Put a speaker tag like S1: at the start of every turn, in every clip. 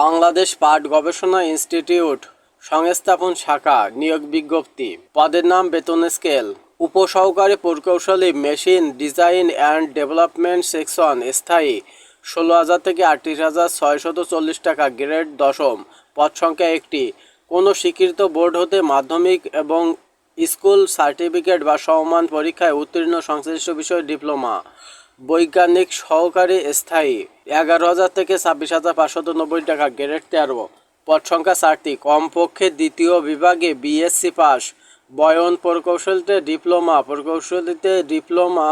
S1: বাংলাদেশ পাট গবেষণা ইনস্টিটিউট সংস্থাপন শাখা নিয়োগ বিজ্ঞপ্তি। পদের নাম, বেতন স্কেল: উপসহকারী প্রকৌশলী, machine design and development section, স্থায়ী ১৬,০০০ থেকে ৩৮,৬৪০ টাকা, গ্রেড দশম, পদ সংখ্যা একটি। কোনো স্বীকৃত বোর্ড হতে মাধ্যমিক এবং স্কুল সার্টিফিকেট বা সমমান পরীক্ষায় উত্তীর্ণ সংশ্লিষ্ট বিষয়ে ডিপ্লোমা। বৈজ্ঞানিক সহকারী, স্থায়ী ১১,০০০ থেকে ২৬,৫৯০ টাকা, গ্রেড ১৩, পদ সংখ্যা ৪টি। কমপক্ষে দ্বিতীয় বিভাগে বিএসসি পাস। বয়ন প্রকৌশলীতে ডিপ্লোমা, প্রকৌশলীতে ডিপ্লোমা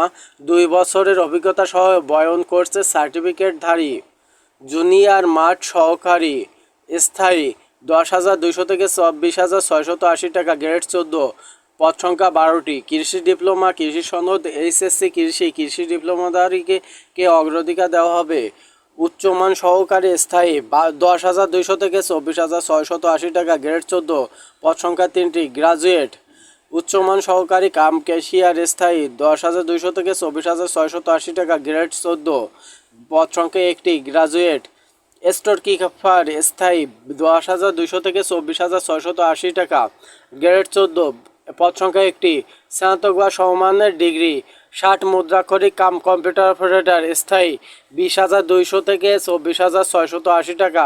S1: ২ বছরের অভিজ্ঞতা সহ বয়ন কোর্সের সার্টিফিকেটধারী। জুনিয়র মাঠ সহকারী, স্থায়ী ১০,২০০ থেকে ২৪,৬৮০ টাকা, গ্রেড ১৪, পদ সংখ্যা ১২টি। কৃষি ডিপ্লোমা, কৃষি সনদ, এইচএসসি কৃষি ডিপ্লোমাধারীকে অগ্রাধিকার দেওয়া হবে। উচ্চমান সহকারী, স্থায়ী ১০,২০০ থেকে ২৪,৬৮০ টাকা, গ্রেড ১৪, পদ সংখ্যা ৩টি। গ্রাজুয়েট উচ্চমান সহকারী কাম ক্যাশিয়ার, স্থায়ী ১০,২০০ থেকে ২৪,৬৮০ টাকা, গ্রেড ১৪, পদ সংখ্যা ১টি। গ্রাজুয়েট স্টোর কিপার, স্থায়ী ১০,২০০ থেকে ২৪,৬৮০ টাকা, গ্রেড ১৪, পদ সংখ্যা ১টি। স্নাতক বা সমমানের ডিগ্রি ৬০ মুদ্রাক্ষরিক কাম কম্পিউটার অপারেটর, স্থায়ী ২০,২০০ থেকে ২৪,৬৮০ টাকা,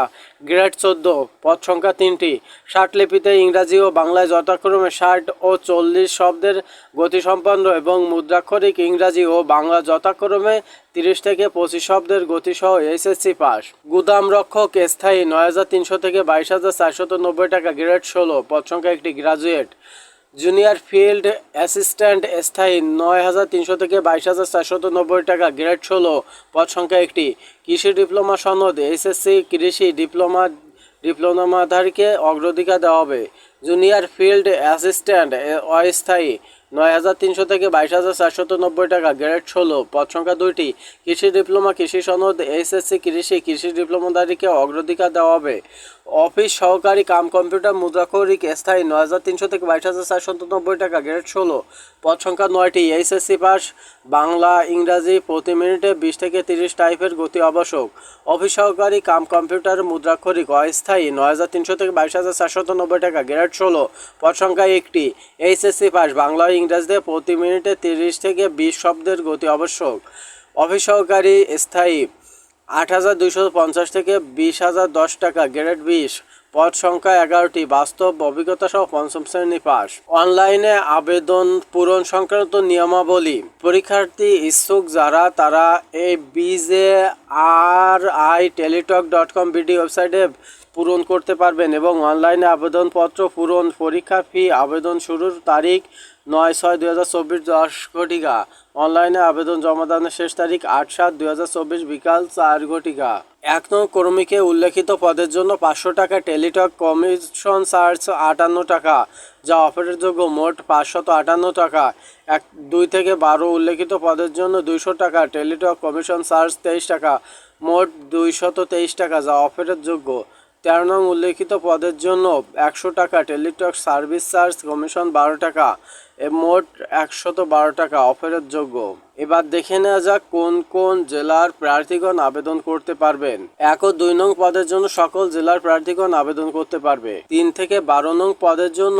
S1: গ্রেড ১৪, পদ সংখ্যা ৩টি। ৬০ লিপিতে ইংরাজি ও বাংলায় যথাক্রমে ৬০ ও ৪০ শব্দের গতিসম্পন্ন এবং মুদ্রাক্ষরিক ইংরাজি ও বাংলা যথাক্রমে ৩০ থেকে ২৫ শব্দের গতিসহ এইচএসসি পাস। গুদাম রক্ষক, স্থায়ী ৯,৩০০ থেকে ২২,৪৯০ টাকা, গ্রেড ১৬, পদ সংখ্যা ১টি। গ্রাজুয়েট জুনিয়র ফিল্ড অ্যাসিস্ট্যান্ট, স্থায়ী ৯,৩০০ থেকে ২২,৪৯০ টাকা, গ্রেড ১৬, পদ সংখ্যা ১টি। কৃষি ডিপ্লোমা সনদ, এইচএসসি কৃষি ডিপ্লোমাধারীকে অগ্রাধিকার দেওয়া হবে। জুনিয়র ফিল্ড অ্যাসিস্ট্যান্ট, অস্থায়ী ৯,৩০০ থেকে ২২,৪৯০ টাকা, গ্রেড ১৬, পদ সংখ্যা ২টি। কৃষি ডিপ্লোমা, কৃষি সনদ, এইচএসসি কৃষি ডিপ্লোমাধারীকে অগ্রাধিকার দেওয়া হবে। অফিস সহকারী কাম কম্পিউটার মুদ্রাক্ষরিক, স্থায়ী ৯,৩০০ থেকে ২২,৪৯০ টাকা, গ্রেড ১৬, পদ সংখ্যা ৯টি। HSC pass. বাংলা ইংরাজি প্রতি মিনিটে ২০ থেকে ৩০ টাইপের গতি আবশ্যক। অফিস সহকারী কাম কম্পিউটার মুদ্রাক্ষরিক, অস্থায়ী ৯,৩০০ থেকে ২২,৪৯০ টাকা, গ্রেড ১৬, পদ সংখ্যা ১টি। HSC pass. বাংলা ইংরাজিতে প্রতি মিনিটে ৩০ থেকে ২০ শব্দের গতি আবশ্যক। অফিস সহকারী, স্থায়ী ৮,২৫০ থেকে ২০,০১০ টাকা, গ্রেড ২০, পদ সংখ্যা ১১টি। বাস্তব অভিজ্ঞতা সহ পঞ্চম শ্রেণী পাস। অনলাইনে আবেদন পূরণ সংক্রান্ত নিয়মাবলী: পরীক্ষার্থী ইচ্ছুক যারা তারা এই BJRI-Teletalk.com বিডি ওয়েবসাইটে পূরণ করতে পারবেন এবং অনলাইনে আবেদনপত্র পূরণ। পরীক্ষা ফি: আবেদন শুরুর তারিখ ৯/৬/২০২৪ ১০ ঘটিকা। অনলাইনে আবেদন জমাদানের শেষ তারিখ ৮/৭/২০২৪ বিকাল ৪ ঘটিকা। ১ নং কর্মীকে উল্লেখিত পদের জন্য ৫০০ টাকা টেলিটক কমিশন চার্জ ৫৮ টাকা, যা অফারেরযোগ্য। মোট ৫৫৮ টাকা। ২ থেকে ১২ উল্লেখিত পদের জন্য ২০০ টাকা টেলিটক কমিশন চার্জ ২৩ টাকা, মোট ২২৩ টাকা, যা অফারের যোগ্য। ১৩ নং উল্লেখিত পদের জন্য ১০০ টাকা টেলিটক সার্ভিস চার্জ কমিশন ১২ টাকা, মোট ১১২ টাকা, অফারের যোগ্য। এবার দেখে নেওয়া যাক কোন কোন জেলার প্রার্থীগণ আবেদন করতে পারবেন। ১ ও ২ নং পদের জন্য সকল জেলার প্রার্থীগণ আবেদন করতে পারবে। ৩ থেকে ১২ নং পদের জন্য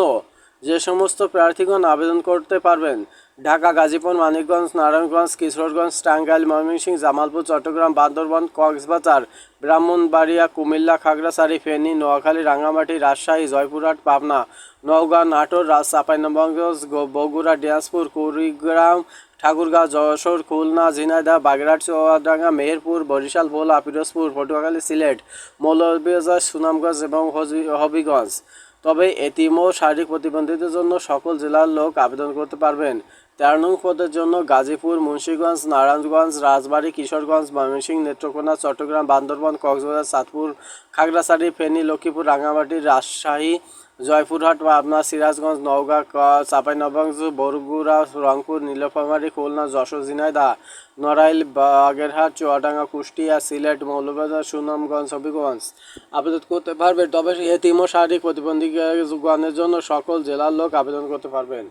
S1: যে সমস্ত প্রার্থীগণ আবেদন করতে পারবেন: ঢাকা, গাজীপুর, মানিকগঞ্জ, নারায়ণগঞ্জ, কিশোরগঞ্জ, টাঙ্গাইল, ময়মনসিংহ, জামালপুর, চট্টগ্রাম, বান্দরবান, কক্সবাজার, ব্রাহ্মণবাড়িয়া, কুমিল্লা, খাগড়াছড়ি, ফেনী, নোয়াখালী, রাঙ্গামাটি, রাজশাহী, জয়পুরহাট, পাবনা, নওগাঁ, নাটোর, চাঁপাইনবাবগঞ্জ, বগুড়া, দিনাজপুর, কুড়িগ্রাম, ঠাকুরগাঁও, যশোর, খুলনা, ঝিনাইদহ, বাগেরহাট, চুয়াডাঙ্গা, মেহেরপুর, বরিশাল, ভোলা, পিরোজপুর, পটুয়াখালী, সিলেট, মৌলভীবাজার, সুনামগঞ্জ এবং হবিগঞ্জ। তবে এতিম ও শারীরিক প্রতিবন্ধীদের জন্য সকল জেলার লোক আবেদন করতে পারবেন। ১৩ নং পদের জন্য গাজীপুর, মুন্সিগঞ্জ, নারায়ণগঞ্জ, রাজবাড়ী, কিশোরগঞ্জ, ময়মনসিংহ, নেত্রকোনা, চট্টগ্রাম, বান্দরবান, কক্সবাজার, চাঁদপুর, খাগড়াছড়ি, ফেনী, লক্ষ্মীপুর, রাঙ্গামাটি, রাজশাহী, জয়পুরহাট, পাবনা, সিরাজগঞ্জ, নওগাঁ, চাঁপাইনবাবগঞ্জ, বগুড়া, রংপুর, নীলফামারী, খুলনা, যশোর, ঝিনাইদহ, নড়াইল, বাগেরহাট, চুয়াডাঙ্গা, কুষ্টিয়া, সিলেট, মৌলভীবাজার, সুনামগঞ্জ, হবিগঞ্জ আবেদন করতে পারবে। তবে এতিম ও শারীরিক প্রতিবন্ধীগণের জন্য সকল জেলার লোক আবেদন করতে পারবেন।